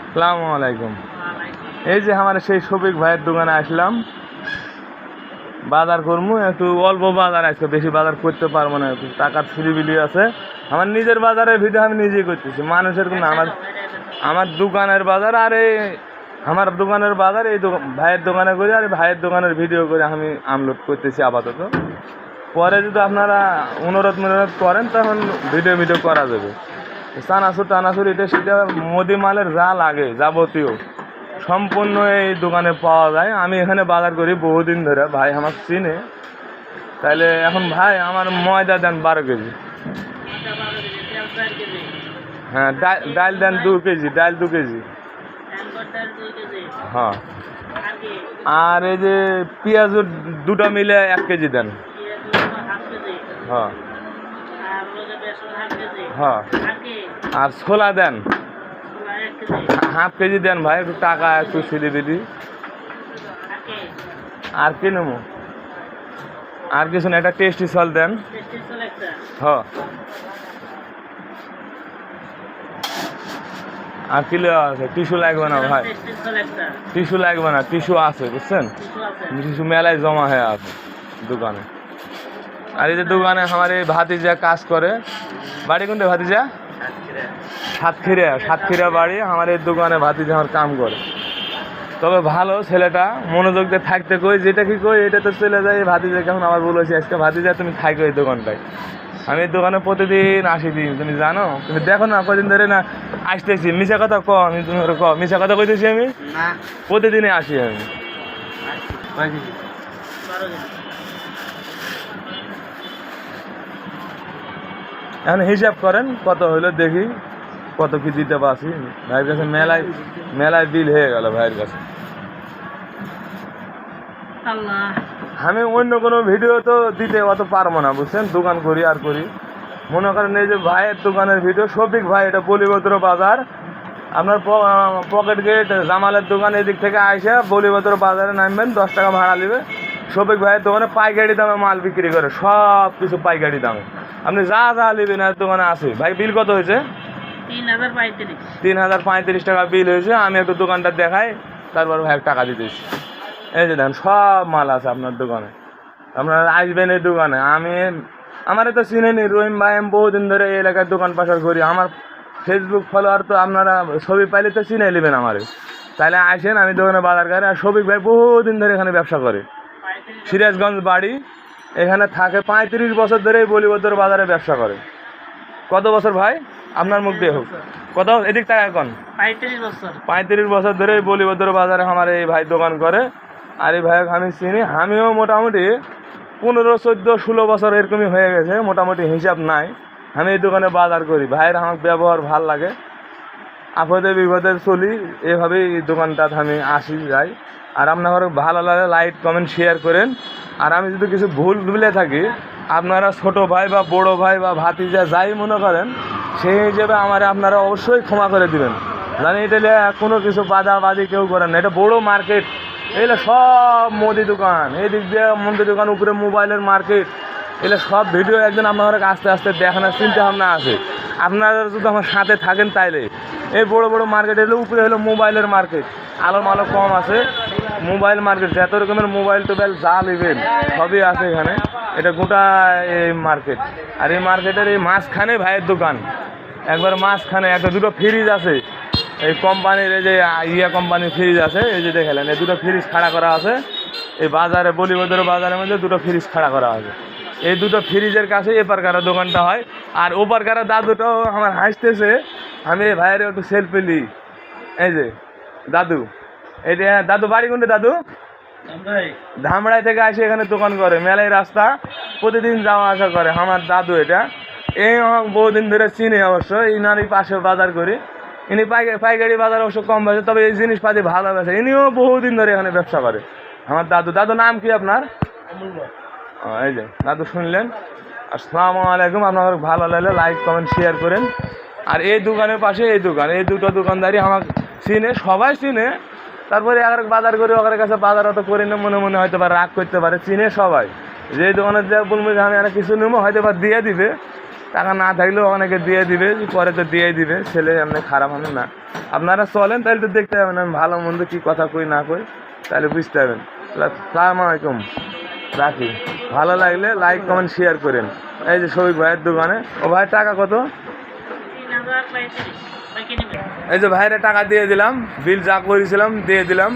আসসালামু আলাইকুম। এই যে আমার সেই শফিক ভাইয়ের দোকানে আসলাম, বাজার করবো। একটু অল্প বাজার আজকে, বেশি বাজার করতে পারবো না, একটু টাকার ফ্রিবিলি আছে। আমার নিজের বাজারের ভিডিও আমি নিজেই করতেছি, মানুষের কোনো। আমার আমার দোকানের বাজার, আর এই আমার দোকানের বাজার এই ভাইয়ের দোকানে করি, আর ভাইয়ের দোকানের ভিডিও করে আমি আপলোড করতেছি আপাতত। পরে যদি আপনারা অনুরোধ করেন তখন ভিডিও করা যাবে। চানাচুর টানাচুর এটা সেটা মোদি মালের যা লাগে যাবতীয় সম্পূর্ণ এই দোকানে পাওয়া যায়। আমি এখানে বাজার করি বহুদিন ধরে, ভাই আমার চিনে। তাহলে এখন ভাই আমার ময়দা দেন 12 কেজি। হ্যাঁ, ডাল দেন 2 কেজি, ডাল 2 কেজি। হ্যাঁ, আর এই যে পেঁয়াজ দুটো মিলে 1 কেজি দেন। হ্যাঁ হ্যাঁ, আর ছোলা দেন ½ কেজি দেন ভাই, একটু টাকা একটু সিলিবিলি। আর কি নেবো? আর কিছু না, একটা টেস্টি সল দেন। হ্যাঁ, আর কি আছে? টিস্যু লাগবে না ভাই, টিস্যু লাগবে না, টিস্যু আছে বুঝছেন, টিস্যু মেলায় জমা হয়ে আছে দোকানে। আর এই যে দোকানে আমার এই ভাতিজা কাজ করে। বাড়ি কোনটা ভাতিজা? সাতক্ষীরা বাড়ি। আমার এই দোকানে ভাতিজা আমার কাম করে। তবে ভালো ছেলেটা, মনোযোগ দিয়ে থাকতে কই, যেটা কি কই এটা তো চলে যায়। ভাতিজা কেমন আমার বলেছি আজকে, ভাতিজা তুমি থাকো এই দোকানটায়। আমি এই দোকানে প্রতিদিন আসি দিন, তুমি জানো, তুমি দেখো না কদিন ধরে না আসতেছি। মিশা কথা আমি তুমি মিশা কথা কইতেছি, আমি প্রতিদিনে আসি। আমি এখন হিসাব করেন কত হইলো, দেখি কত কি দিতে পারছি। ভাইয়ের কাছে মেলায় বিল হয়ে গেল ভাইয়ের কাছে। আমি অন্য কোনো ভিডিও তো দিতে অত পারবো না বুঝছেন, দোকান করি আর করি। মনে করেন এই যে ভাইয়ের দোকানের ভিডিও, শফিক ভাই, এটা বলিভদ্র বাজার। আপনার পকেট গেট জামালের দোকান, এদিক থেকে আইসা বলিভদ্র বাজারে নামবেন, 10 টাকা ভাড়া নেবে। শফিক ভাইয়ের দোকানে পাইকারি দামে মাল বিক্রি করে, সব কিছু পাইকারি দামে। আপনি যা নেবেন এর দোকানে আছে। ভাই বিল কত হয়েছে? 3035 টাকা বিল হয়েছে। আমি একটু দোকানটা দেখাই, তারপর ভাই টাকা দিতেছি। এই যে দেখেন সব মাল আছে আপনার দোকানে, আপনারা আসবেন এই দোকানে। আমারে তো চিনেনি রহিম ভাই, আমি বহুদিন ধরে এই এলাকায় দোকান পাশার করি। আমার ফেসবুক ফলোয়ার তো আপনারা ছবি পাইলে তো চিনে নেবেন আমারে। তাহলে আসেন, আমি দোকানে বাজার করি। আর শফিক ভাই বহুদিন ধরে এখানে ব্যবসা করে, সিরাজগঞ্জ বাড়ি, এখানে থাকে 35 বছর ধরে বলিভদ্র বাজারে ব্যবসা করে। কত বছর ভাই? আপনার মুখ দিয়ে হোক কত, এদিক টাকা এখন 35 বছর ধরে বলিভদ্র বাজারে আমার এই ভাই দোকান করে। আর এই ভাই আমি চিনি। আমিও মোটামুটি 15, 14, 16 বছর এরকমই হয়ে গেছে, মোটামুটি হিসাব নাই। আমি এই দোকানে বাজার করি। ভাইয়ের আমার ব্যবহার ভাল লাগে, আপদে বিপদে চলি, এভাবেই এই দোকানটাতে আমি আসি যাই। আর আপনার ভালো লাগে লাইক কমেন্ট শেয়ার করেন। আর আমি যদি কিছু ভুলে থাকি, আপনারা ছোট ভাই বা বড় ভাই বা ভাতিজা যাই মনে করেন, সেই হিসেবে আপনারা অবশ্যই ক্ষমা করে দিবেন। জানি এটা কোনো কিছু বাদাবাদি কেউ করেন না, এটা বড় মার্কেট। এগুলো সব মুদি দোকান, এই দিক দিয়ে মুদি দোকান, উপরে মোবাইলের মার্কেট। এগুলো সব ভিডিও একদিন আপনার আস্তে আস্তে দেখানোর চিন্তা ভাবনা আছে। আপনারা যদি আমার সাথে থাকেন তাইলে এই বড় বড় মার্কেট এলো, উপরে হলো মোবাইলের মার্কেট। আলো মালো কম আছে, মোবাইল মার্কেট, যত রকমের মোবাইল টোবাইল যা নেবেন সবই আছে এখানে। এটা গোটা এই মার্কেট। আর এই মার্কেটের এই মাঝখানে ভাইয়ের দোকান, একবার মাঝখানে একটা দুটো ফ্রিজ আছে। এই কোম্পানির এই যে কোম্পানির ফ্রিজ আছে, এই যে দেখালেন, এই দুটো ফ্রিজ খাড়া করা আছে এই বাজারে, বলিভদ্র বাজারের মধ্যে দুটো ফ্রিজ খাড়া করা আছে। এই দুটো ফ্রিজের কাছে এপার কারা দোকানটা হয়। আর ওপার কারা দাদুটাও আমার হাসতেছে। আমি এই ভাইয়ের একটু সেলফি নিই। এই যে দাদু, এটা দাদু বাড়ি কোনটা? দাদু ধামড়াই থেকে আসে এখানে দোকান করে, মেলাই রাস্তা, প্রতিদিন যাওয়া আসা করে আমার দাদু। এটা এই বহুদিন ধরে চিনি অবশ্য, ইনারই পাশে বাজার করি। ইনি পাইকারি বাজার অবশ্য কম বেছে, তবে এই জিনিসপাতি ভালো বেছে। ইনিও বহুদিন ধরে এখানে ব্যবসা করে আমার দাদু। দাদু নাম কি আপনার? এই যে দাদু শুনলেন। আসসালামু আলাইকুম। আপনার ভালো লাগলে লাইক কমেন্ট শেয়ার করেন। আর এই দোকানের পাশে এই দোকান, এই দুটো দোকানদারি আমার চিনে, সবাই চিনে। তারপরে এক বাজার করি, ওখানে কাছে বাজার অত করি না, মনে মনে হয়তো বা রাগ করতে পারে, চিনে সবাই। যে দোকানে যা বলবো যে আমি আর কিছু নেবো, হয়তো বা দিয়ে দিবে, টাকা না থাকলেও অনেকে দিয়ে দিবে, পরে তো দিয়ে দিবে, ছেলে এমনি খারাপ হবে না। আপনারা চলেন তাহলে তো দেখতে পাবেন আমি ভালো মন্দ কী কথা কই না কই, তাহলে বুঝতে পারবেন। আসসালামু আলাইকুম, রাখি। ভালো লাগলে লাইক কমেন্ট শেয়ার করেন। এই যে শফিক ভাইয়ের দোকানে। ও ভাইয়ের টাকা কত? এই যে ভাইরে টাকা দিয়ে দিলাম, বিল যা করেছিলাম দিয়ে দিলাম।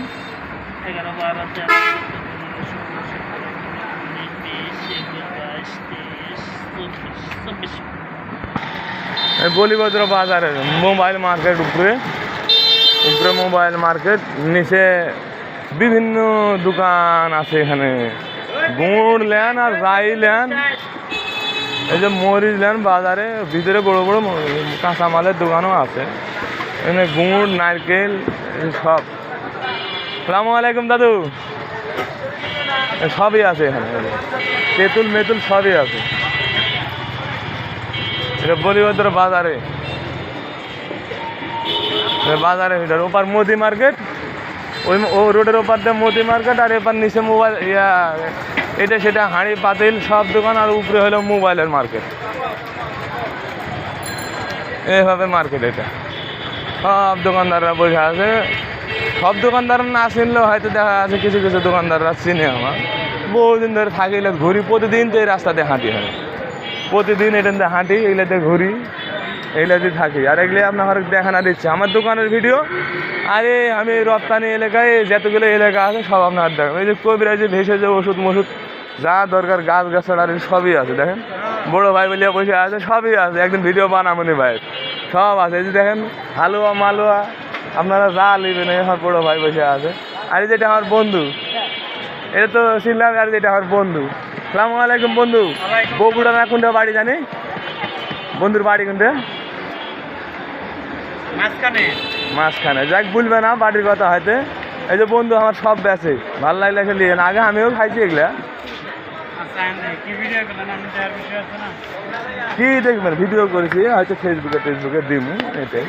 বলিভদ্র বাজারে মোবাইল মার্কেট, উপরে মোবাইল মার্কেট, নিচে বিভিন্ন দোকান আছে। এখানে গুড় লেন আর রাই লেন, এই যে মরিচ লেন বাজারে, ভিতরে বড় বড় কাঁচামালের দোকানও আছে। এখানে গুড়, নারকেল সব। আসসালামু আলাইকুম দাদু, সবই আছে এখানে, তেঁতুল মেতুল সবই আছে। এটা বলিভদ্র বাজারে, বাজারের ভিতরে ওপার মোদি মার্কেট, ওই ও রোডের ওপার দিয়ে মোদি মার্কেট, আর এপার নিচে মোবাইল এটা সেটা হাঁড়ি পাতিল সব দোকান, আর উপরে হলো মোবাইলের মার্কেট। এইভাবে মার্কেট, এটা সব দোকানদাররা বসে আছে। সব দোকানদার না চিনলেও হয়তো দেখা আছে কিছু কিছু দোকানদাররা চিনে। আমার বহুদিন ধরে থাকিলে ঘুরি, প্রতিদিন তো এই রাস্তাতে হাঁটি হয়, প্রতিদিন এটাতে হাঁটি, এইগুলোতে ঘুরি, এইগুলোতে থাকি। আর এগুলো আপনার দেখানো দিচ্ছে আমার দোকানের ভিডিও। আরে আমি রপ্তানি এলাকায় যতগুলো এলাকা আছে সব আপনার দেখেন। এই যে কবিরাজি ভেসেছে, ওষুধ মষুধ যা দরকার, গাছ গাছাড়া সবই আছে। দেখেন বড়ো ভাই বলিয়া বসে আছে, সবই আছে। একদিন ভিডিও বানামনি ভাইয়ের, সব আছে। এই যে দেখেন হালুয়া মালুয়া আপনারা যা নেবেন, আমার বড়ো ভাই বসে আছে। আর যেটা আমার বন্ধু, এটা তো চিনলাম। আর যেটা আমার বন্ধু। আসসালামু আলাইকুম বন্ধু। বগুড়া না কোনটা বাড়ি জানি? বন্ধুর বাড়ি কোনটা? মাঝখানে। যাক বলবে না বাড়ির কথা হয়তো। এই যে বন্ধু আমার সব বেচে, ভালো লাগলে এসে নিয়ে। আগে আমিও খাইছি এগুলা। কি দেখবেন, ভিডিও করেছি হয়তো ফেসবুকে দিমু, এটাই।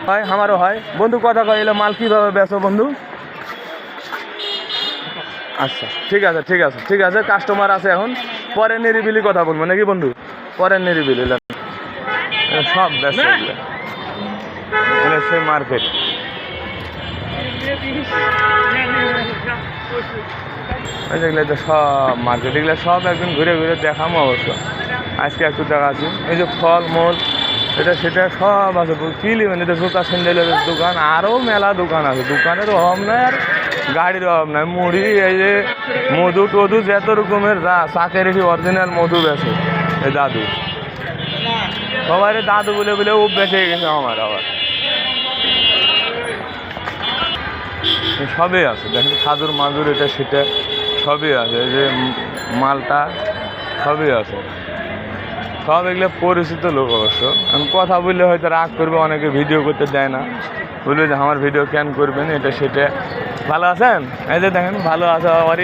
হয় আমারও হয় বন্ধু, কথা কয় এলো মাল কীভাবে বেচো বন্ধু? আচ্ছা ঠিক আছে ঠিক আছে ঠিক আছে, কাস্টমার আছে এখন, পরে নিরিবিলি কথা বলবো নাকি বন্ধু? পরে নিরিবিলি সব বেচে সেই মার্কেট। এগুলো তো সব মার্কেট, এগুলো সব একদিন ঘুরে ঘুরে দেখামো অবশ্য। আজকে একটু দেখাচ্ছি। এই যে ফল মূল এটা সেটা সব আছে। কি নেবেন? এটা জুতা স্যান্ডেলের দোকান, আরও মেলা দোকান আছে। দোকানের অভাব নাই আর গাড়ির অভাব নাই। মুড়ি, এই যে মধু টধু যত রকমের চাকের অরিজিনাল মধু বেছে এই দাদু। সবাই দাদু বলে বলে ও বেঁচে গেছে আমার। আবার সবই আছে। দেখেন খাজুর মাজুর এটা সেটা সবই আছে। এই যে মালটা সবই আছে। সব এগুলো পরিচিত লোক অবশ্য। আমি কথা বললে হয়তো রাগ করবে, অনেকে ভিডিও করতে দেয় না, বলবে যে আমার ভিডিও কেন করবেন, এটা সেটা। ভালো আছেন? এই যে দেখেন ভালো আছে। আবার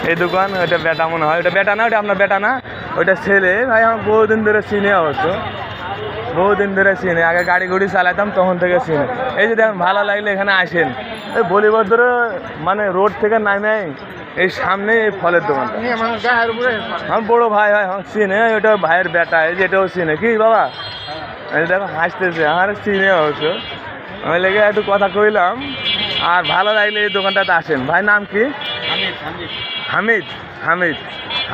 এই দোকান, ওইটা বেটা মনে হয়। ওটা বেটা না, ওটা আপনার বেটা না, ওইটা ছেলে। ভাই আমার বহুদিন ধরে চিনে অবশ্য, বহুদিন ধরে চিনে। আগে গাড়ি গুড়ি চালাতাম তখন থেকে চিনে। এই যে দেখেন ভালো লাগলে এখানে আসেন। এই বলিভদ্র মানে রোড থেকে নামে এই সামনে এই ফলের দোকানটা। আমার বড়ো ভাই হয়, আমার চিনে। ওটা ভাইয়ের বেটা, এই যে এটাও চিনে। কি বাবা, এই দেখো হাসতেছে, আমার চিনে অবশ্য। আমি লেগে একটু কথা কইলাম। আর ভালো লাগলে এই দোকানটাতে আসেন। ভাই নাম কি? হামিদ। হামিদ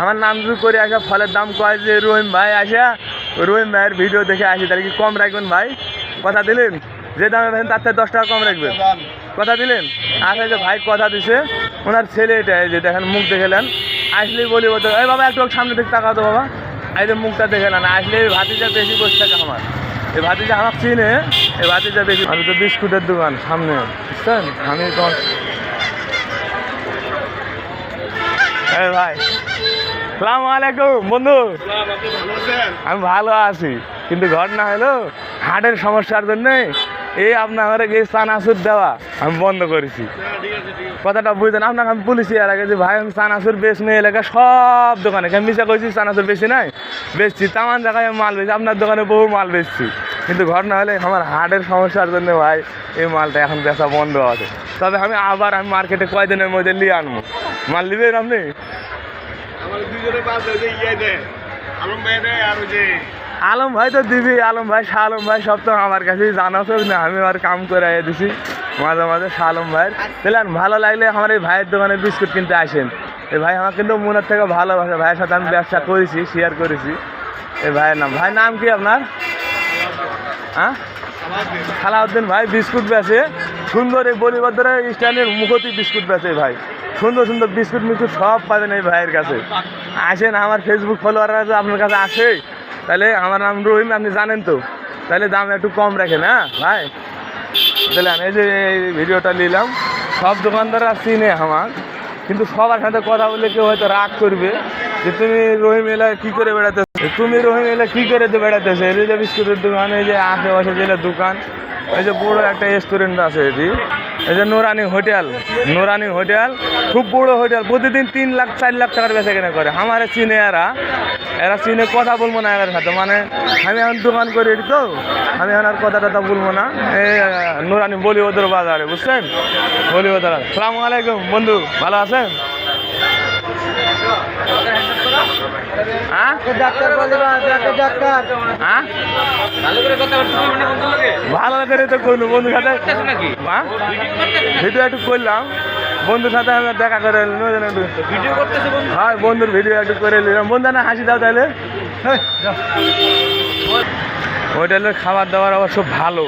আমার নাম যদি করে আসা, ফলের দাম কয় যে রহিম ভাই আসা, রহিম ভাইয়ের ভিডিও দেখে আসি, তাহলে কি কম রাখবেন ভাই? কথা দিলেন? যে দামে ভাই তার থেকে 10 টাকা কম রাখবেন, কথা দিলেন? আচ্ছা যে ভাই কথা দিছে, ওনার ছেলে এটা। এই যে দেখেন মুখ দেখেলেন, আসলেই বলি বলতে এই বাবা একটু সামনে থেকে তাকাও তো বাবা। এই যে মুখটা দেখেলেন, আসলে ভাতিজা বেশি বসে থাকে আমার। এই ভাতিজা আমার চিনে, এই ভাতিজা বেশি। আমি তো বিস্কুটের দোকান সামনে, বুঝছেন? আমি তো এই ভাই আসসালামু আলাইকুম বন্ধু। আমি ভালো আছি, কিন্তু ঘটনা হলো হার্টের সমস্যার জন্যে এই আপনার এই চানাচুর দেওয়া আমি বন্ধ করেছি। কথাটা বুঝলেন? আপনাকে আমি বলেছি এর আগে যে ভাই আমি চানাচুর বেশ নেই এলাকা সব দোকানে। মিশা করেছি চানাচুর বেশি নাই, বেচছি তামান জায়গায় আমি মাল বেচছি। আপনার দোকানে বহু মাল বেচছি, কিন্তু ঘটনা হলে আমার হার্টের সমস্যার জন্য ভাই এই মালটা এখন বেচা বন্ধ আছে। তবে আমি মার্কেটে কয়দিনের মধ্যে নিয়ে আনবো। মাল দিবেন আপনি? আলম ভাই তো দিবি, আলম ভাই, শাহ আলম ভাই সব তো আমার কাছেই জানা তো না, আমি আর কাম করে দিছি মাঝে মাঝে শাহ আলম ভাইয়ের। তাহলে ভালো লাগলে আমার এই ভাইয়ের দোকানে বিস্কুট কিনতে আসেন। এই ভাই আমার কিন্তু মনের থেকে ভালোবাসে, ভাইয়ের সাথে আমি ব্যবসা করেছি, শেয়ার করেছি। এই ভাইয়ের নাম, ভাইয়ের নাম কি আপনার? হ্যাঁ, সালাউদ্দিন ভাই বিস্কুট বেচে সুন্দর, এই বলিভদ্র স্টাইলের মুখতি বিস্কুট বেচে ভাই। সুন্দর সুন্দর বিস্কুট মিস্কুট সব পাবেন এই ভাইয়ের কাছে। আসেন, আমার ফেসবুক ফলোয়াররা যদি আপনার কাছে আসে তাহলে আমার নাম রহিম, আপনি জানেন তো, তাহলে দাম একটু কম রাখেন। হ্যাঁ ভাই, তাহলে এই যে এই ভিডিওটা নিলাম। সব দোকানদাররা চিনে আমার, কিন্তু সবার সাথে কথা বলে কেউ হয়তো রাগ করবে যে তুমি রহিম এলা কী করে বেড়াতেছ, তুমি রহিম এলা কী করে তো বেড়াতেছে। এই যে বিস্কুটের দোকান, এই যে আশেপাশে যেটা দোকান, এই যে বড়ো একটা রেস্টুরেন্ট আছে এটি, এই যে নোরানি হোটেল, নোরানি হোটেল খুব বড়ো হোটেল, প্রতিদিন 3 লাখ 4 লাখ টাকার বেচা কেনা করে। আমার চিনে এরা চিনে, কথা বলবো না এর সাথে, মানে আমি এখন দোকান করি তো, আমি এখন আর কথা টথা বলবো না। এই নোরানি বলিভদ্র বাজারে, বুঝছেন, বলিভদ্র। আসসালামু আলাইকুম বন্ধু, ভালো আছেন? ভালো করে তো করলো বন্ধুর সাথে, ভিডিও একটু করলাম বন্ধুর সাথে, আমি দেখা করে হ্যাঁ বন্ধুর ভিডিও একটু করে নিলাম। বন্ধু না হাসি দাও তাহলে। হোটেলের খাবার দাবার অবশ্য ভালো।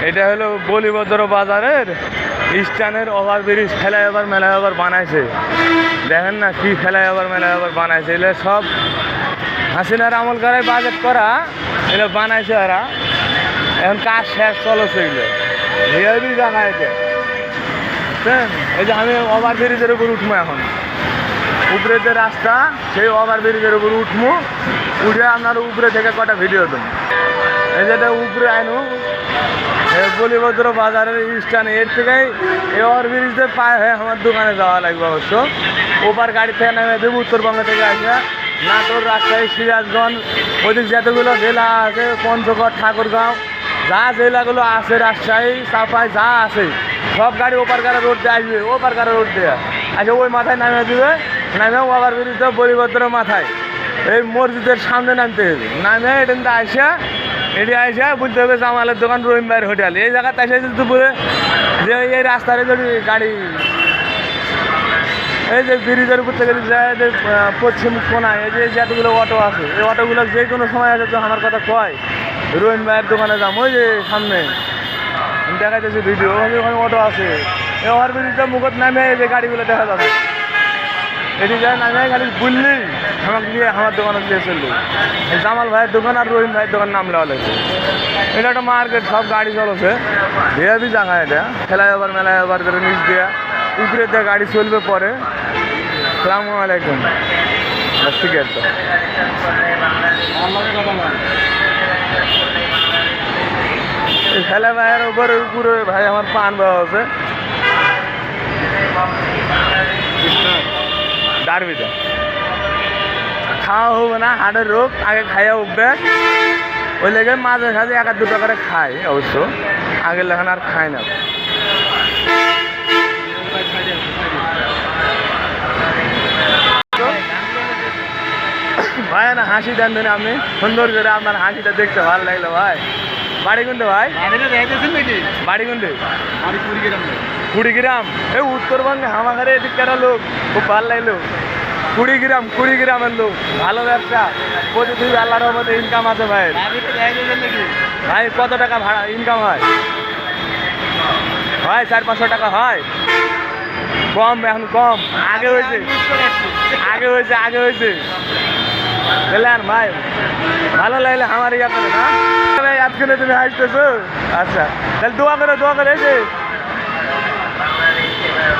এটা হলো বলিভদ্র বাজারের স্ট্যান্ডের ওভারব্রিজ, ফ্লাইওভার মেলাওভার বানাইছে। দেখেন না কি ফ্লাইওভার মেলাওভার বানাইছে, এগুলো সব হাসিনার আমল করে বাজেট করা, এগুলো বানাইছে এরা। এখন কাজ শেষ চলছে, এগুলো হেভি জায়গা এটা। এই যে আমি ওভারব্রিজের উপর উঠবো এখন, উপরে যে রাস্তা সেই ওভারব্রিজের উপর উঠবো, উঠে আপনার উপরে থেকে কটা ভিডিও দেবো। এই যেটা উপরে আইনু বলিভদ্র বাজারের স্ট্যান্ড, এর থেকেই এই ওভারব্রিজে পায়ে হয়ে আমার দোকানে যাওয়া লাগবে অবশ্য। ওপার গাড়ি থেকে নেমে দেবো, উত্তরবঙ্গ থেকে আসবে নাটোর, রাজশাহী, সিরাজগঞ্জ, ওদিক যতগুলো জেলা আছে, পঞ্চগড়, ঠাকুরগাঁও, যা জেলাগুলো আছে, রাজশাহী, চাপাই যা আছে, সব গাড়ি ওপার গাড়ি রোড দিয়ে আসবে, ওপার গাড়ি রোড দিয়ে আসে ওই মাথায় নামিয়ে দেবে। নামে ওভারব্রিজটা বলিভদ্র মাথায় এই মসজিদের সামনে নামতে হবে, নামে এটা আসা, এটি আসা বুঝতে হবে জামালের দোকান, রহিম ভাইয়ের হোটেল। এই জায়গাতে এসে দুপুরে যে এই রাস্তায় যদি গাড়ি, এই যে ব্রিজের উপর থেকে যায় যে পশ্চিম কোনায় এই যে যতগুলো অটো আছে, এই অটোগুলো যে কোনো সময় আছে তো আমার কথা কয় রহিম ভাইয়ের দোকানে যাম। ওই যে সামনে দেখা যাচ্ছে ভিডিও, ওখানে অটো আছে, এই ওভারব্রিজটা মুখত নামে এই যে গাড়িগুলো দেখা যাবে, এটি যায় নামে খালি বুঝলি আমাকে দিয়ে আমার দোকানে দিয়ে চললো। জামাল ভাইয়ের দোকান আর রহিম ভাইয়ের দোকান নাম লেওয়া লাগছে। এটা একটা মার্কেট, সব গাড়ি চলছে, হেভি জায়গা এটা। ফ্লাইওভার মেলাওভার করে নিচ দেওয়া, উপরে দিয়ে গাড়ি চলবে পরে। আসসালামু আলাইকুম, ঠিক আছে। এই ফেলা ভাইয়ের উপরে উপরে ভাই আমার পান বাবা আছে ডারবিটা, খাওয়া হবে না, হাড়ের রোগ, আগে খাইয়া উঠবে, ওই লেগে মাঝে সাঝে 1-2 করে খাই অবশ্য, আগের লেখান আর খাই না। ভাই না হাসি দেন দেন আপনি সুন্দর করে, আপনার হাসিটা দেখতে ভালো লাগলো ভাই। বাড়ি কোনটা ভাই? বাড়ি কোনটা? কুড়িগ্রাম। এই উত্তরবঙ্গে হামাঘারে এদিককার লোক, খুব ভালো লাগলো। কুড়িগ্রামের লোক, ভালো ব্যবসা, প্রতিদিন আল্লাহর রহমতে ইনকাম আছে ভাই। ভাই কত টাকা ভাড়া ইনকাম হয় ভাই? 400-500 টাকা হয়, কম এখন কম, আগে হয়েছে বুঝলেন ভাই। ভালো লাগলে আমার ইয়া করে না ইয়াদ করে তুমি হাসতেছো। আচ্ছা তাহলে দোয়া করে এই যে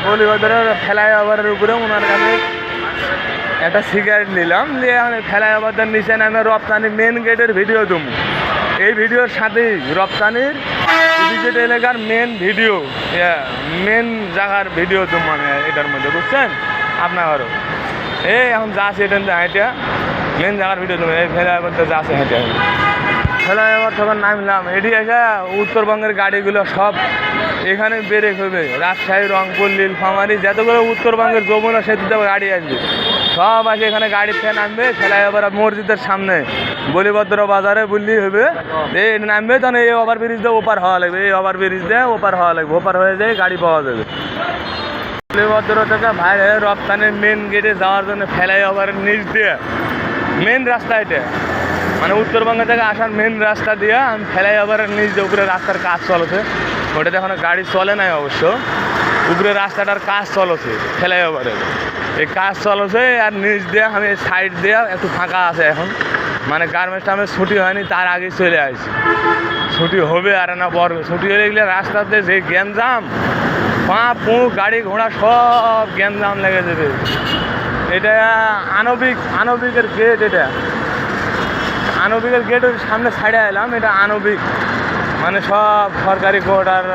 বলিভদ্র ফ্লাইওভারের উপরে ওনার কাছে একটা সিগারেট নিলাম, নিয়ে এখন ফ্লাইওভারটার নিচে নামে রপ্তানি মেন গেটের ভিডিও দেবো। এই ভিডিওর সাথেই রপ্তানির ডিজিট এলাকার মেন ভিডিও, মেন জায়গার ভিডিও দেবো আমি এটার মধ্যে, বুঝছেন আপনারও। এই এখন যা আছে এটা হেঁটে মেন জায়গার ভিডিও দেবো, এই ফ্লাইওভারটা যা আছে হেঁটে। ফ্লাইওভার তখন নামলাম, এটি এসে উত্তরবঙ্গের গাড়িগুলো সব এখানে ব্রেক হবে। রাজশাহী, রংপুর, নীলফামারী যতগুলো উত্তরবঙ্গের যমুনা সেতুতে গাড়ি আসবে সব আসে এখানে গাড়ি থেকে নামবে। ফ্লাইওভার মসজিদের সামনে বলিভদ্র বাজারে বললেই হবে, এই নামবে তখন এই ওভার ব্রিজ দিয়ে ওপার হওয়া লাগবে, এই ওভার ব্রিজ দিয়ে ওপার হওয়া লাগবে, ওপার হয়ে যায় গাড়ি পাওয়া যাবে। বলিভদ্র থেকে বাইরে রপ্তানির মেন গেটে যাওয়ার জন্য ফ্লাইওভারের নিচ দিয়ে মেন রাস্তা এটা, মানে উত্তরবঙ্গ থেকে আসার মেন রাস্তা দিয়ে আমি ফ্লাইওভারের নিচ দিয়ে উপরে রাস্তার কাজ চলছে, ওটাতে এখনো গাড়ি চলে নাই অবশ্য, উপরে রাস্তাটার কাজ চলছে ফ্লাইওভারের, এই কাজ চলছে। আর নিচ দিয়ে আমি সাইড দিয়ে একটু ফাঁকা আছে এখন, মানে গার্মেন্টসটা আমি ছুটি হয়নি তার আগে চলে আসছি, ছুটি হবে আর না বড় ছুটি হয়ে গেলে রাস্তাতে যে গ্যাঞ্জাম গাড়ি ঘোড়া সব গ্যাঞ্জাম লেগে যাবে। এটা আনবিকের গেট, এটা আনবিকের গেটের সামনে সাইডে এলাম, এটা আনবিক মানে সব সরকারি কোয়ার্টার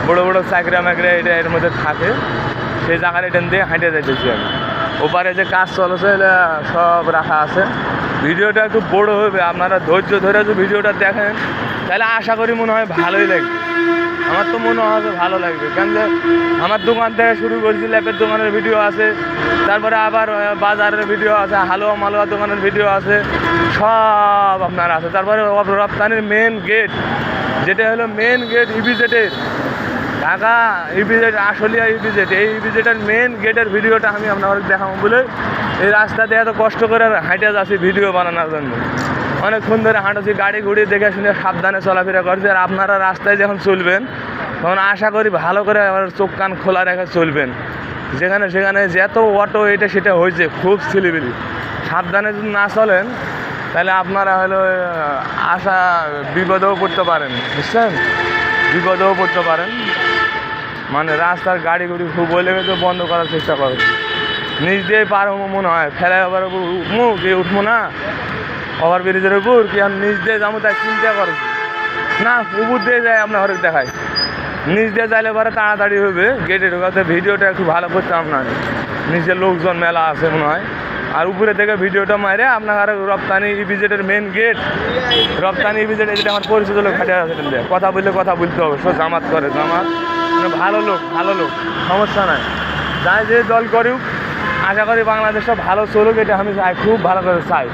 বড় বড় চাকরি মাকরি এটা এর মধ্যে থাকে, সেই জায়গার এটা দিয়ে হাঁটে যাইতেছি আমি। ওপারে যে কাজ চলেছে এটা সব রাখা আছে। ভিডিওটা একটু বড় হবে, আপনারা ধৈর্য ধরে যদি ভিডিওটা দেখেন তাহলে আশা করি মনে হয় ভালোই লাগবে। আমার তো মনে হয় ভালো লাগবে, কেন যে আমার দোকান থেকে শুরু করছি, ল্যাপের দোকানের ভিডিও আছে, তারপরে আবার বাজারের ভিডিও আছে, হালুয়া মালুয়া দোকানের ভিডিও আছে, সব আপনার আছে। তারপরে রপ্তানির মেন গেট যেটা হলো মেন গেট ইপিজেডের, ঢাকা ইপিজেড, আশুলিয়া ইপিজেড, এই ইপিজেডের মেন গেটের ভিডিওটা আমি আপনাদের দেখাবো বলে এই রাস্তা দিয়ে এত কষ্ট করে হাঁটে যাচ্ছি ভিডিও বানানোর জন্য। অনেকক্ষণ ধরে হাঁটছি, গাড়ি ঘুড়ি দেখে শুনে সাবধানে চলাফেরা করছি। আর আপনারা রাস্তায় যখন চলবেন তখন আশা করি ভালো করে আমার চোখ কান খোলা রেখে চলবেন, যেখানে সেখানে যত অটো এটা সেটা হয়েছে খুব ছিলিবিলি, সাবধানে যদি না চলেন তাহলে আপনারা হলো বিপদেও পড়তে পারেন, বুঝছেন, বিপদেও পড়তে পারেন। মানে রাস্তার গাড়ি গুড়ি খুব বলে তো বন্ধ করার চেষ্টা করো, নিচ দিয়ে পার হবো মনে হয়, ফ্লাইওভার উপর উঠবো কি উঠবো না, ওভার ব্রিজের উপর কি আমি নিচ দিয়ে যাবো তাই চিন্তা করো না, উপর দিয়ে যায় আপনার ঘরে দেখায়, নিচ দিয়ে যাইলে পরে তাড়াতাড়ি হবে গেটে ঢোকাতে। ভিডিওটা একটু ভালো করতে আপনার নিচে লোকজন মেলা আছে মনে হয়, আর উপরে থেকে ভিডিওটা মারে আপনার রপ্তানি ইপিজেডের মেন গেট, রপ্তানি ইপিজেড যেটা আমার পরিচিত লোক হাঁটে আছে, কথা বললে কথা বলতে হবে, সব জামাত করে, জামাত মানে ভালো লোক, ভালো লোক, সমস্যা নাই, যাই যে দল করুক আশা করি বাংলাদেশটা ভালো চলুক, এটা আমি চাই, খুব ভালো করে চাই।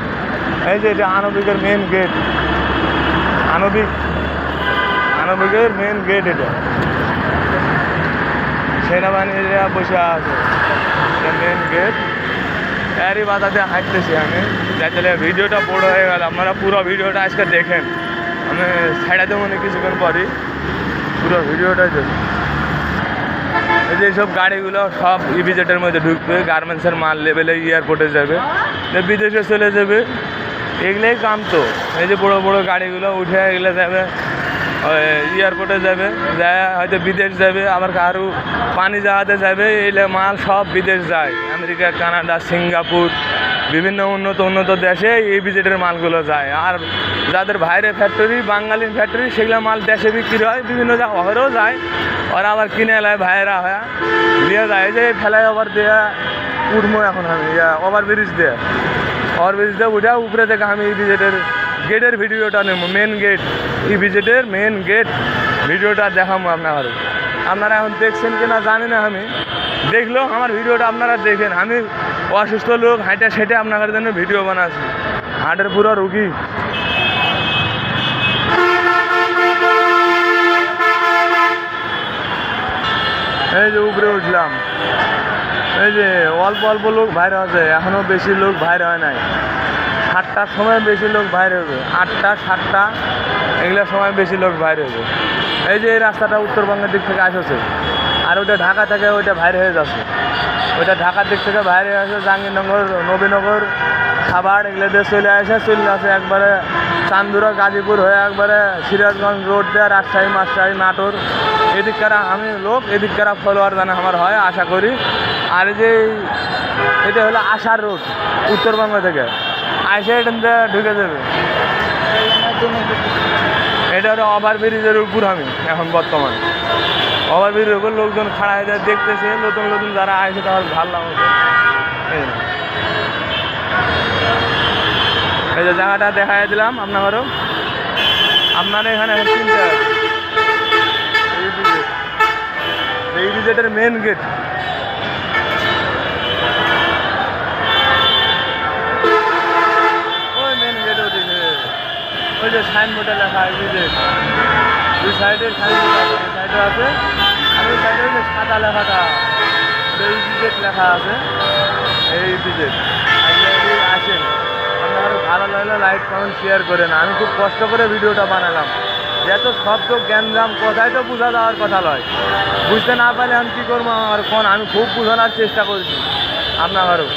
এই যে এটা আনবিকের মেন গেট, আনবিকের মেন গেট, এটা সেনাবাহিনীরা বসে আছে, এটা মেন গেট। এরই বাধাতে হাঁটতেছি আমি, যাতে ভিডিওটা বড় হয়ে গেল, আপনারা পুরো ভিডিওটা আজকে দেখেন, আমি ছেড়ে দেবো না কিছুক্ষণ পরই, পুরো ভিডিওটাই দেখুন। এই যে সব গাড়িগুলো সব ইপিজেডের মধ্যে ঢুকবে, গার্মেন্টসের মাল লেভেলে এয়ারপোর্টে যাবে, বিদেশে চলে যাবে, এগুলোই কাম। তো এই যে বড়ো বড়ো গাড়িগুলো উঠে এগুলো যাবে এয়ারপোর্টে যাবে, যায় হয়তো বিদেশ যাবে, আবার কারো পানি জাহাজে যাবে, এগুলো মাল সব বিদেশ যায়, আমেরিকা, কানাডা, সিঙ্গাপুর, বিভিন্ন উন্নত দেশে ইপিজেডের মালগুলো যায়। আর যাদের বাইরে ফ্যাক্টরি, বাঙালি ফ্যাক্টরি, সেগুলো মাল দেশে বিক্রি হয়, বিভিন্ন শহরেও যায়, ওরা আবার কিনে এলায় ভাইয়েরা হয় নিয়ে যায়। যে ফ্লাইওভার দেওয়া উঠবো এখন আমি, ওভার ব্রিজ দিয়ে উঠে উপরে থেকে আমি ইপিজেডের গেটের ভিডিওটা নেব, মেন গেট, ইপিজেডের মেন গেট ভিডিওটা দেখাবো আপনারা এখন দেখছেন কিনা জানি না, আমি দেখলেও আমার ভিডিওটা আপনারা দেখেন। আমি অসুস্থ লোক, হাঁটে সেটে আপনাদের জন্য ভিডিও বানাচ্ছি, হার্টের পুরো রুগী। এই যে উপরে উঠলাম, এই যে অল্প অল্প লোক বাইরে আছে, এখনও বেশি লোক বাইরে হয় নাই, 7টার সময় বেশি লোক বাইরে হবে, 8টা 7টা এগুলোর সময় বেশি লোক বাইরে হবে। এই যে এই রাস্তাটা উত্তরবঙ্গের দিক থেকে আসছে, আর ওইটা ঢাকা থেকে ওইটা বাইরে হয়ে যাচ্ছে, ওইটা ঢাকার দিক থেকে বাইরে আসে, জাহাঙ্গীরনগর, নবীনগর, খাবার এগুলো দিয়ে চলে আসে একবারে চান্দুরা, গাজীপুর হয়ে একবারে সিরাজগঞ্জ রোড দিয়ে রাজশাহী, মাস্টারি, নাটোর, এদিককার আমি লোক, এদিককার ফলোয়ার জানা আমার হয় আশা করি। আর যে এটা হলো আশার রোড, উত্তরবঙ্গ থেকে আইসে এটা ঢুকে যাবে, এটা হলো ওভার ব্রিজের উপর। আমি এখন বর্তমানে ওভার ব্রিজের উপর লোকজন খাড়া হয়ে যায় দেখতেছে, নতুন নতুন যারা আসে তাদের ভালো লাগছে। এই যে জায়গাটা দেখাই দিলাম আপনাদেরও। আপনার এখানে চিনতে হবে এই ভিজিটের মেন গেট। ওই মেন গেট ওদিকে ওই যে সাইনবোর্ডে লেখা ভিজিট, দুই সাইডের সাইনবোর্ড আছে, এই সাইডে আছে আর ওই সাইডে ওই যে সাদা লেখাটা এই ভিজিট লেখা আছে, এই ভিজিট আসেন। আপনার ভালো লাগলে লাইক কমেন্ট শেয়ার করেন। আমি খুব কষ্ট করে ভিডিওটা বানালাম, এত শব্দ জ্ঞানজাম কোথায় তো বোঝা যাওয়ার কথা নয়, বুঝতে না পারলে আমি কী করবো আমার ফোন। আমি খুব বোঝানোর চেষ্টা করছি, আপনারও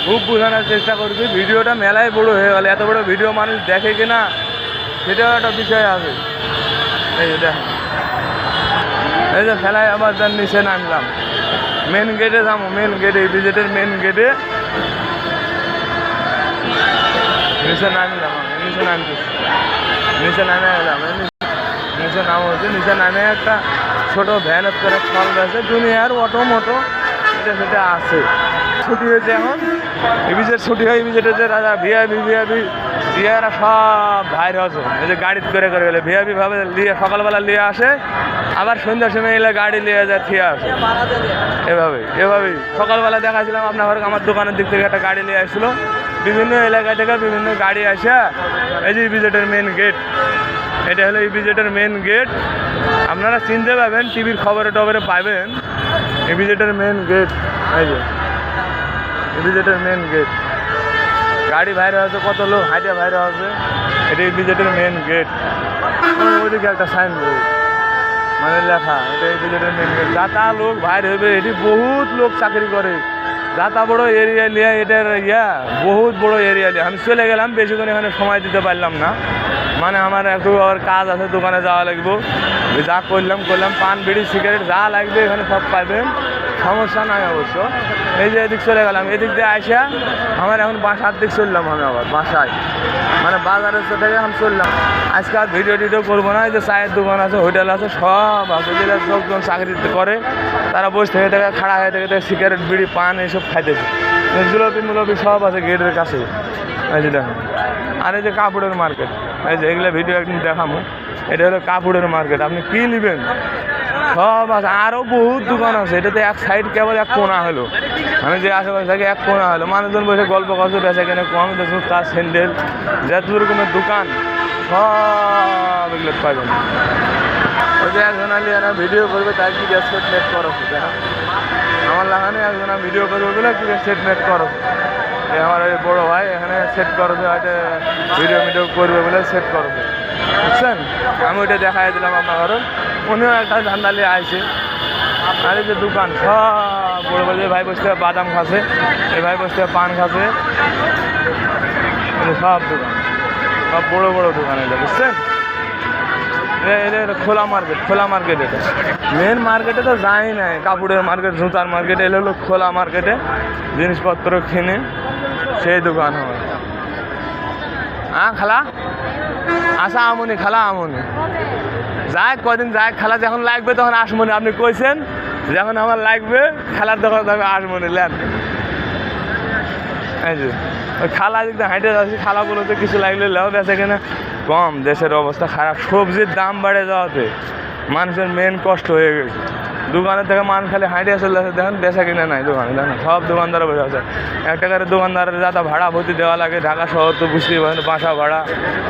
খুব বোঝানোর চেষ্টা করছি। ভিডিওটা মেলায় বড় হয়ে গেল, এত বড় ভিডিও মানুষ দেখে কি না সেটাও একটা বিষয় আছে। এই দেখেন এই যে ফেলায় আবার তার নিচে নামলাম, মেন গেটে যাবো, মেন গেটে ভিজিটের মেন গেটে নিচে নামলাম। আমি নিচে নামতেছি, নিচে নামে এলাম, নিচে নাম হচ্ছে। নিচে নামে একটা ছোটো ভ্যান করে ফল রয়েছে, দুনিয়ার অটো মোটো এটা সেটা আছে। ছুটি হয়েছে এখন, ইভিজের ছুটি হয়, ইভিজেটের যে রাজা ভিআইপি বিয়ারা সব বাইরে হচ্ছে। এই যে গাড়ি করে গেলে ভিআইপি ভাবে নিয়ে সকালবেলা নিয়ে আসে, আবার সন্ধ্যার সময় এলে গাড়ি নিয়ে যায় থিয়ে আসে। এভাবেই সকালবেলা দেখাছিলাম আপনার ঘরে, আমার দোকানের দিক থেকে একটা গাড়ি নিয়ে আসছিলো, বিভিন্ন এলাকা থেকে বিভিন্ন গাড়ি আসে। এই যে ইভিজেটের মেন গেট, এটা হলো ইভিজেটের মেন গেট। আপনারা চিনতে পাবেন, টিভির খবরে টবরে পাবেন ইভিজেটের মেন গেট। এই যে ইভিজেটের মেন গেট, গাড়ি বাইরে আছে, কত লোক হাইটে বাইরে আছে, এটা ইভিজেটের মেন গেট। ওইদিকে একটা সাইনবোর্ড মানে লেখা, এটা ইভিজেটের মেন গেট। যাতা লোক বাইরে হবে, এটি বহুত লোক চাকরি করে, যাতা বড় এরিয়া লিয়া, এটার বহুত বড় এরিয়া লিয়া। আমি চলে গেলাম, বেশিক্ষণ এখানে সময় দিতে পারলাম না, মানে আমার একটু আবার কাজ আছে, দোকানে যাওয়া লাগবে। যা করলাম পান বিড়ি সিগারেট যা লাগবে এখানে সব পাইবেন, সমস্যা নাই অবশ্য। এই যে এদিক চলে গেলাম, এদিক দিয়ে আসা আমার এখন বাসার দিক চললাম, আমি আবার বাসায় মানে বাজারের থেকে এখন চললাম। আজকে আর ভিডিও টিডিও করবো না। এই যে চায়ের দোকান আছে, হোটেল আছে, সব আছে, যেটা লোকজন চাকরি করে তারা বসে থেকে খাড়া হয়ে থেকে সিগারেট বিড়ি পান এইসব খাইতেছে, জুলপি সব আছে গেটের কাছে। এই যে দেখুন, আর এই যে কাপড়ের মার্কেট, এই যে এগুলো ভিডিও একদিন দেখাবো। এটা হলো কাপড়ের মার্কেট, আপনি কী নেবেন সব আছে, আরও বহুত দোকান আছে। এটাতে এক সাইড কেবল এক কোনা হলো, আমি যে আশেপাশে থাকি এক কোনা হলো, মানুষজন বসে গল্প করছে, বেচা কেনে কম, জুতা স্যান্ডেল যত রকমের দোকান সব এগুলো পাইবেন। ওই যে একজন আলি এরা ভিডিও করবে, তাই কি সেট মেট করো, দেখা আমার লাগানে একজন ভিডিও করবে বলে কি সেট মেট করো। আমার ওই বড়ো ভাই এখানে সেট করবে, হয়তো ভিডিও করবে বলে সেট করবে, বুঝছেন। আমি ওইটা দেখাই দিলাম আপনার ঘরে, উনিও একটা ধান্দা নিয়ে আসে। আর এই যে দোকান সব বড়ো বড়, ভাই বসতে বাদাম খাচ্ছে, এই ভাই বসতে পান খাচ্ছে, সব দোকান, সব বড়ো বড়ো দোকান এটা, বুঝছেন। এটা খোলা মার্কেট এটা মেন মার্কেটে তো যাই নাই, কাপড়ের মার্কেট, জুতার মার্কেট, এলে হলো খোলা মার্কেটে জিনিসপত্র কিনে সেই দোকান হয়। খালা আসা আমনি, খালা আমনি যাই কদিন যাই, খালা যখন লাগবে তখন আসমনি। আপনি কইছেন যখন আমার লাগবে খেলার দোকান আমি আসমনি লেন। এই যে ওই খালা যদি হাঁটে যাচ্ছি, খালাগুলোতে কিছু লাগলে লেও, বেচা কিনা কম, দেশের অবস্থা খারাপ, সবজির দাম বেড়ে যাওয়াতে মানুষের মেন কষ্ট হয়ে গেছে। দোকানের থেকে মানুষ খালি হাঁটে চলে আসে, দেখেন বেচা কিনে নাই দোকানে, দেখেন সব দোকানদার বসে আছে। এক টাকার দোকানদারের যাতা ভাড়া ভর্তি দেওয়া লাগে, ঢাকা শহর তো বুঝতেই পারেন, বাসা ভাড়া।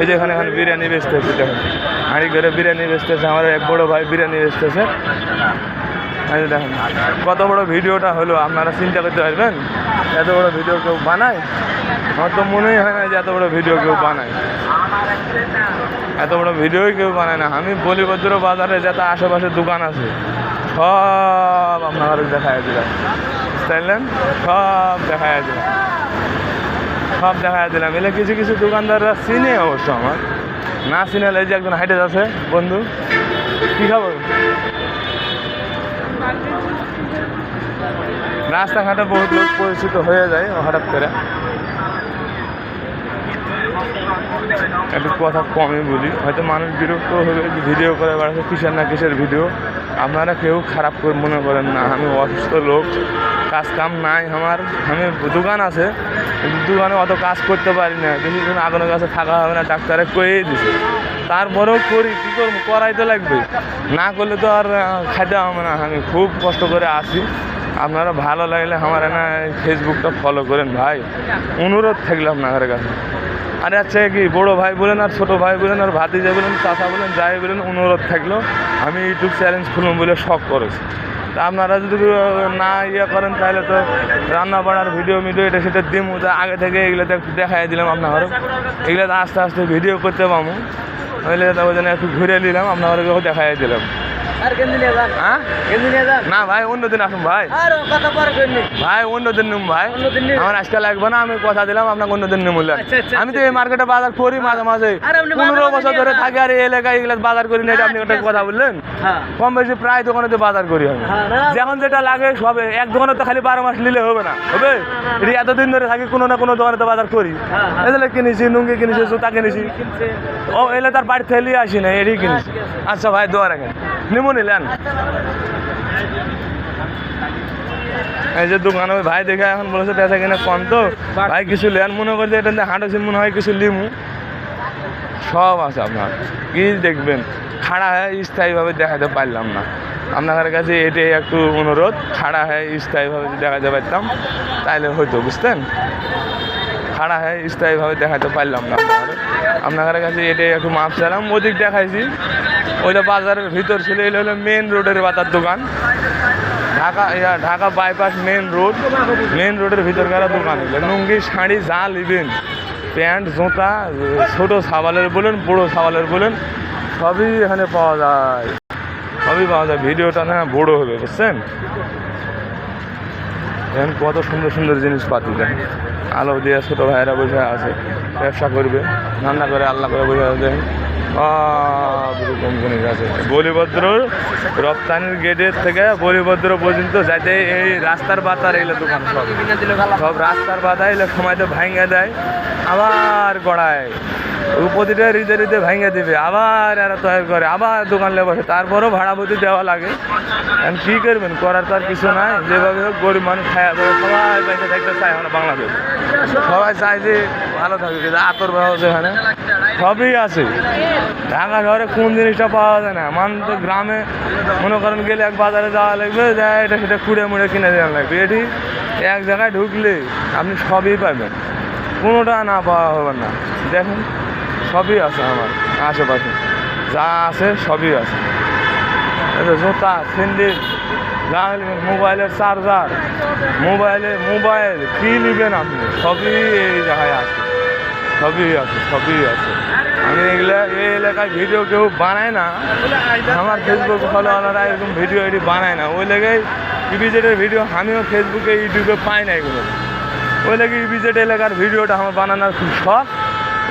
এই যে এখানে বিরিয়ানি বেচতেছে, দেখেন হাঁড়ি করে বিরিয়ানি বেচতেছে, আমার এক বড়ো ভাই বিরিয়ানি বেচতেছে। এই দেখেন কত বড় ভিডিওটা হলো, আপনারা চিন্তা করতে পারবেন এত বড় ভিডিও কেউ বানায়? আমার তো মনেই হয় না যে এত বড় ভিডিও কেউ বানায়, এত বড় ভিডিওই কেউ বানায় না। আমি বলিভদ্র বাজারে যত আশেপাশে দোকান আছে সব আপনার দেখাই দিলাম, বুঝলেন, সব দেখাই দিলাম। এলে কিছু কিছু দোকানদাররা চিনে অবশ্য, আমার না চিনেলে এই যে একজন হাইটে যাচ্ছে, বন্ধু কী খাবো। রাস্তাঘাটে বহুত লোক পরিচিত হয়ে যায় হঠাৎ করে, একটু কথা কমই বলি, হয়তো মানুষ বিরক্ত হবে, ভিডিও করে বেড়াচ্ছে কিসের না কিসের ভিডিও। আপনারা কেউ খারাপ করে মনে করেন না, আমি অসুস্থ লোক, কাজ কাম নাই আমার, আমি দোকান আছে কিন্তু দোকানে অত কাজ করতে পারি না, বেশি দিন আগুনের কাছে থাকা হবে না, ডাক্তারে কয়েই দিছে। তারপরেও করি, কী করবো, করাই তো লাগবে, না করলে তো আর খাইতে হবে না। আমি খুব কষ্ট করে আসি। আপনারা ভালো লাগলে আমার না ফেসবুকটা ফলো করেন ভাই, অনুরোধ থাকলে আপনাদের কাছে। আরে আচ্ছা কি বড়ো ভাই বলেন আর ছোটো ভাই বলেন আর ভাতিজা বলেন চাচা বলেন যাই বলেন, অনুরোধ থাকলো আমি ইউটিউব চ্যালেঞ্জ খুলুন বলে শখ করেছি। তা আপনারা যদি না ইয়ে করেন তাহলে তো রান্না বাড়ার ভিডিও এটা সেটা দিম, আগে থেকে এগুলো দেখাই দিলাম আপনার, এগুলো আস্তে আস্তে ভিডিও করতে পাবো, নইলে ওই জন্য একটু ঘুরে নিলাম আপনাদেরকেও দেখাই দিলাম। না ভাই অন্যদিন আসুন ভাই, ভাই অন্যদিন নিম ভাই, আমার আজকে লাগবে না, আমি কথা দিলাম আপনাকে অন্যদিন নিমুলেন। আমি তো এই মার্কেটে বাজার করি মাঝে মাঝে, 15 বছর ধরে থাকি আর এই এলাকায় এগুলো বাজার করি না, এটা আপনি একটা কথা বললেন। কম বেশি প্রায় দোকানেতে বাজার করি আমি, যখন যেটা লাগে সবে। এক দোকানে তো খালি 12 মাস নিলে হবে না, হবে এটি এতদিন ধরে থাকি কোনো না কোনো দোকানে তো বাজার করি। এগুলো কিনেছি, লুঙ্গি কিনেছি, জুতা কিনেছি, ও এলে তার বাড়ি থেকে আসি না, এটি কিনেছি। আচ্ছা ভাই দোয়া রাখেন, নিমু নিলেন। এই যে দোকানে ওই ভাই দেখে এখন বলেছে বেচা কিনা কম, তো ভাই কিছু লেন মনে করছে এটা হাঁটেছি মনে হয় কিছু লিমু, সব আছে আপনার। কি দেখবেন, খাড়া হয়ে স্থায়ীভাবে দেখাতে পারলাম না আপনাদের কাছে, এটাই একটু অনুরোধ, খাড়া হয়ে স্থায়ীভাবে দেখাতে পারতাম তাইলে হয়তো, বুঝতেন। খাড়া হয়ে স্থায়ীভাবে দেখাতে পারলাম না আপনাদের কাছে, এটাই একটু মাপ চালাম। ওদিক দেখাইছি, ওইটা বাজারের ভিতর ছিল, এটা হলো মেন রোডের বাজার দোকান, ঢাকা বাইপাস মেন রোডের ভিতরকার দোকান। লুঙ্গি শাড়ি যা নেবেন, প্যান্ট জুতা, ছোটো সাবালের বলেন বড়ো সাবালের বলেন, সবই এখানে পাওয়া যায়, সবই পাওয়া যায়। ভিডিওটা না বড়ো হবে, বুঝছেন। এখন কত সুন্দর সুন্দর জিনিসপাতি দেন, আলো দিয়ে ছোটো ভাইয়েরা বসে আছে, ব্যবসা করবে, রান্না করে আল্লাহ করে বসে আছে। জিনিস আছে বলিভদ্র রপ্তানির গেটের থেকে বলিভদ্র পর্যন্ত যাতে এই রাস্তার বাতার এলে দোকান সব রাস্তার বাধা এলে সময় তো ভাঙে দেয়, আবার গড়ায় প্রতিটা হৃদে ভাঙে দিবে, আবার এরা তৈরি করে, আবার দোকান লে বসে, তারপরেও ভাড়াভূতি দেওয়া লাগে। এখন কী করবেন, করার তো আর কিছু নাই, যেভাবে হোক গরিব মানুষ খায়া দেবে, সবাই পয়সা থাকতে চায় আমরা বাংলাদেশ, সবাই চায় যে ভালো থাকে, কিন্তু আতর ব্যবস্থা এখানে সবই আছে। ঢাকা শহরে কোন জিনিসটা পাওয়া যায় না, মানুষ তো গ্রামে মনে করেন গেলে এক বাজারে যাওয়া লাগবে, এটা সেটা খুঁড়ে মুড়ে কিনে দেওয়া লাগবে, এটি এক জায়গায় ঢুকলে আপনি সবই পাবেন, কোনোটা না পাওয়া হবে না। দেখুন সবই আছে আমার আশেপাশে, যা আছে সবই আছে, জুতা স্যান্ডেল যা নেবেন, মোবাইলের চার্জার, মোবাইল কী নেবেন আপনি, সবই এই জায়গায় আছে, সবই আছে। আমি এই এলাকায় ভিডিও কেউ বানায় না, আমার ফেসবুক ফলোয়াররা এরকম ভিডিও এটি বানায় না, ওই লেগেই ইপিজেডের ভিডিও আমিও ফেসবুকে ইউটিউবে পাই না এগুলো, ওই লেগে ইপিজেড এলাকার ভিডিওটা আমার বানানোর খুব শখ,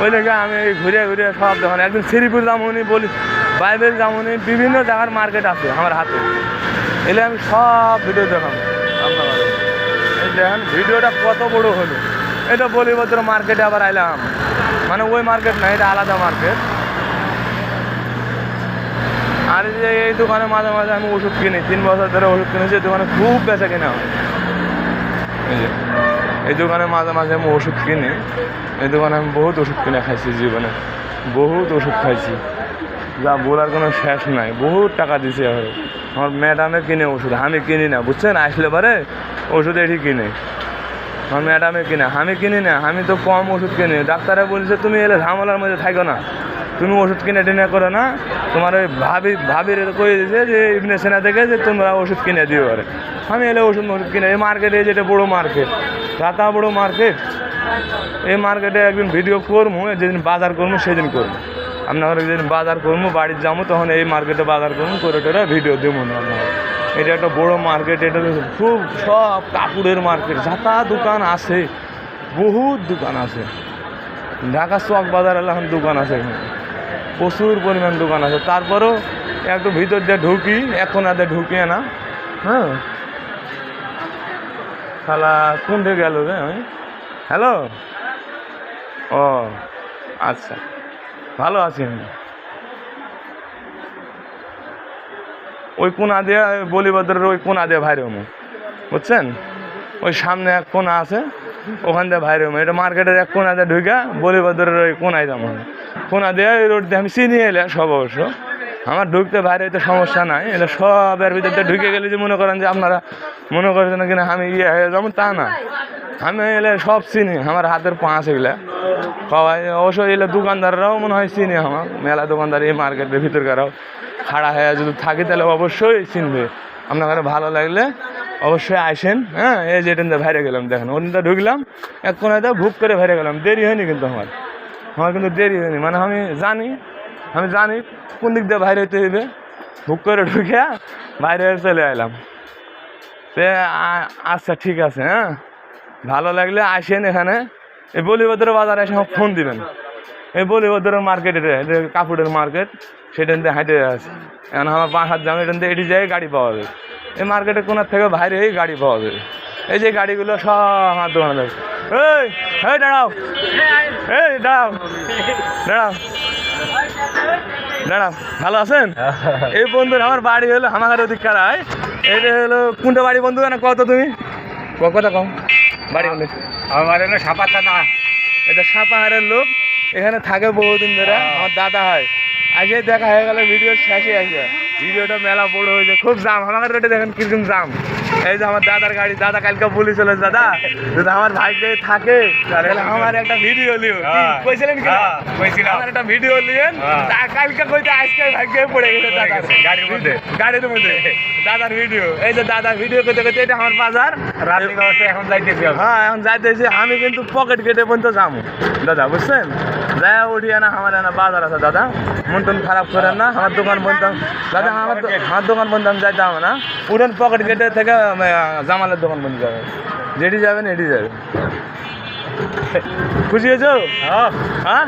ওই লেগে আমি ঘুরে সব দেখুন, একদিন শ্রীপুর জামুনি বলি, বাইবেল জামুনি, বিভিন্ন জায়গার মার্কেট আছে আমার হাতে, এলে আমি সব ভিডিও দেখাবো আপনার। এই দেখেন ভিডিওটা কত বড় হলো, এটা বলিভদ্র মার্কেটে আবার আইলাম, মানে ওই মার্কেট না, এটা আলাদা মার্কেট। আর এই দোকানে মাঝে মাঝে আমি ওষুধ কিনি, 3 বছর ধরে ওষুধ কিনেছি, এই দোকানে খুব বেচা কিনা হয়। এই দোকানে মাঝে মাঝে আমি ওষুধ কিনি, এই দোকানে আমি বহুত ওষুধ কিনে খাইছি জীবনে, বহুত ওষুধ খাইছি, যা বলার কোনো শেষ নাই, বহুত টাকা দিছি। আমার ম্যাডামে কিনে ওষুধ, আমি কিনি না, বুঝছেন। আসলে পারে ওষুধ এটি কিনে, আমার ম্যাডামে কিনে, আমি কিনি না, আমি তো কম ওষুধ কিনি। ডাক্তারে বলছে তুমি এলে ঝামেলার মধ্যে থাকো না, তুমি ওষুধ কিনে টিনে করো না, তোমার ওই ভাবির কয়ে দিয়েছে যে ইবনে সিনা থেকে যে তোমরা ওষুধ কিনে দিও। আরে আমি এলে ওষুধ কিনে, এই মার্কেটে যেটা বড়ো মার্কেট, রাতা বড়ো মার্কেট, এই মার্কেটে একদিন ভিডিও করবো, যেদিন বাজার করবো সেদিন করবো, আপনার যেদিন বাজার করবো বাড়ির যাবো তখন এই মার্কেটে বাজার করবো, করে টোরে ভিডিও দেবো না আপনার। এটা একটা বড়ো মার্কেট, এটা খুব সব কাপড়ের মার্কেট, যাতা দোকান আছে, বহুত দোকান আছে, ঢাকা চক বাজার এখন দোকান আছে, এখানে প্রচুর পরিমাণ দোকান আছে। তারপরেও একটু ভিতর দিয়ে ঢুকি, এখন আদে ঢুকিয়ে না, হ্যাঁ শালা কোনটা গেল রে, আমি হ্যালো, ও আচ্ছা ভালো আছি আমি। ওই কোনা দিয়ে বলিভদ্রের ওই কোনা দিয়ে ভাইরে বুঝছেন, ওই সামনে এক কোনা আছে, ওখান দিয়ে বাইরে এটা মার্কেটের এক কোনাতে ঢুকে বলিবদরের ওই কোনায় যাবো। কোনা দিয়ে ওই রোড দিয়ে আমি চিনিয়ে এলে সব অবশ্য আমার ঢুকতে বাইরে হইতে সমস্যা নাই। এটা সবের ভিতরে ঢুকে গেলে যে মনে করেন যে আপনারা মনে করছেন কিনা আমি ইয়ে হয়ে যাবো, তা না। আমি এলে সব চিনি, আমার হাতের পাঁচ এগুলা সবাই। অবশ্যই এলে দোকানদাররাও মনে হয় চিনি, আমার মেলা দোকানদার এই মার্কেটের ভিতরকারও খাড়া হয়ে যদি থাকি তাহলে অবশ্যই চিনবে। আপনার ভালো লাগলে অবশ্যই আসেন। হ্যাঁ, এই যে এটা বাইরে গেলাম, দেখেন ওটা ঢুকলাম এক কোনায় ভুক করে বাইরে গেলাম। দেরি হয়নি কিন্তু আমার কিন্তু দেরি হয়নি, মানে আমি জানি কোন দিক দিয়ে বাইরে হইতে হইবে। ভুক করে ঢুকে বাইরে চলে এলাম। আচ্ছা ঠিক আছে, হ্যাঁ ভালো লাগলে আসেন এখানে। এই বলিবদরের বাজারে এসে আমাকে ফোন দিবেন। এই বলিবদরের মার্কেট, এটা কাপড়ের মার্কেট, সেটান দিয়ে হাঁটে আছে। এখন আমার 5 যাবে, এটান দিয়ে এটি যায় গাড়ি পাওয়া যাবে। এই মার্কেটের কোনার থেকে বাইরে এই গাড়ি পাওয়া যাবে। এই যে গাড়িগুলো সব আমার দোকানে যাবে। এই দাঁড়াও, এই দাঁড়াও দাঁড়াও দাঁড়াও, ভালো আছেন? এই বন্ধুর আমার বাড়ি হলো আমার অধিকার হয়। এটা হলো কোনটা বাড়ি বন্ধু না কত তুমি কথা কম বাড়ি বন্ধু? আমার বাড়ি হলো সাপাতা না, এটা সাপাহারের লোক, এখানে থাকে বহুদিন ধরে। আমার দাদা হয়। আজকে দেখা হয়ে গেল ভিডিও শেষে আসে। ভিডিওটা মেলা বড় হয়েছে, খুব জাম। আমার রোডে দেখেন কিরকম জাম। এই যে আমার দাদার গাড়ি, দাদা কালকে বলেছিল দাদা যদি আমার ভাইকে থাকে তাহলে আমার একটা ভিডিও লিও। কইছিলেন কি? আমার একটা ভিডিও লিয়েন। কালকে কইতে আজকে ভাগ্যে পড়ে গেছে দাদার গাড়ির মধ্যে দাদার ভিডিও। এই যে দাদার ভিডিও করতে করতে এটা আমার বাজার রানিং অবস্থায় এখন যাইতেছি। হ্যাঁ, এখন যাইতেছি। আমি কিন্তু পকেট কেটে পর্যন্ত যাবো দাদা, বুঝছেন? যাই উঠিয়ে না আমার না বাজার আছে দাদা, মন টন খারাপ করেন না। আমার দোকান বন্ধ দাদা, আমার দোকান বন্ধ, আমি যাইতে হবে না। উঠেন পকেট কেটে থেকে জামালের দোকান বন্ধ যাবে, যেটি যাবেন এটি যাবে। খুশি হয়েছো? হ্যাঁ,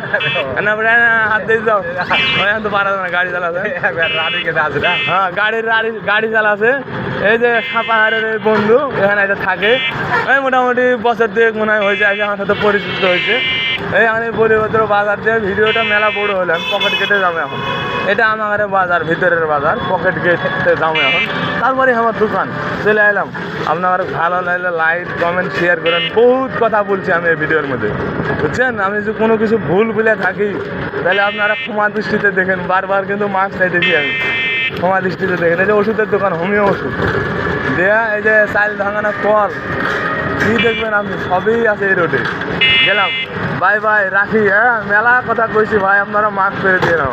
হাত দিয়ে যাও। এখন তো পারা না, গাড়ি চালাছে। হ্যাঁ, গাড়ি চালাছে। এই যে সাপাহারের বন্ধু এখানে এটা থাকে। এই মোটামুটি বছর 2 মনে হয় হয়েছে, আগে আমার সাথে পরিচিত হয়েছে। এই আমি বলিবদর বাজার দিয়ে ভিডিওটা মেলা বড় হলে আমি পকেট কেটে যাবো এখন। এটা আমার বাজার, ভিতরের বাজার, পকেট কেটে যাবো এখন। তারপরে আমার দোকান চলে এলাম। আপনার ভালো লাগলে লাইক কমেন্ট শেয়ার করেন। বহুত কথা বলছি আমি এই ভিডিওর মধ্যে, বুঝছেন? আমি যদি কোনো কিছু ভুল ভুলে থাকি তাহলে আপনারা ক্ষমা দৃষ্টিতে দেখেন। বারবার কিন্তু মাস্ক চাইতেছি আমি, ক্ষমা দৃষ্টিতে দেখেন। এই যে ওষুধের দোকান, হোমিও ওষুধ দেয়া, এই যে চাল ভাঙানোর কল, কি দেখবেন আপনি, সবই আছে এই রোডে। গেলাম, বাই বাই, রাখি। হ্যাঁ, মেলা কথা কইছি ভাই, আপনারা মাস্ক পেরে দিয়ে নাও।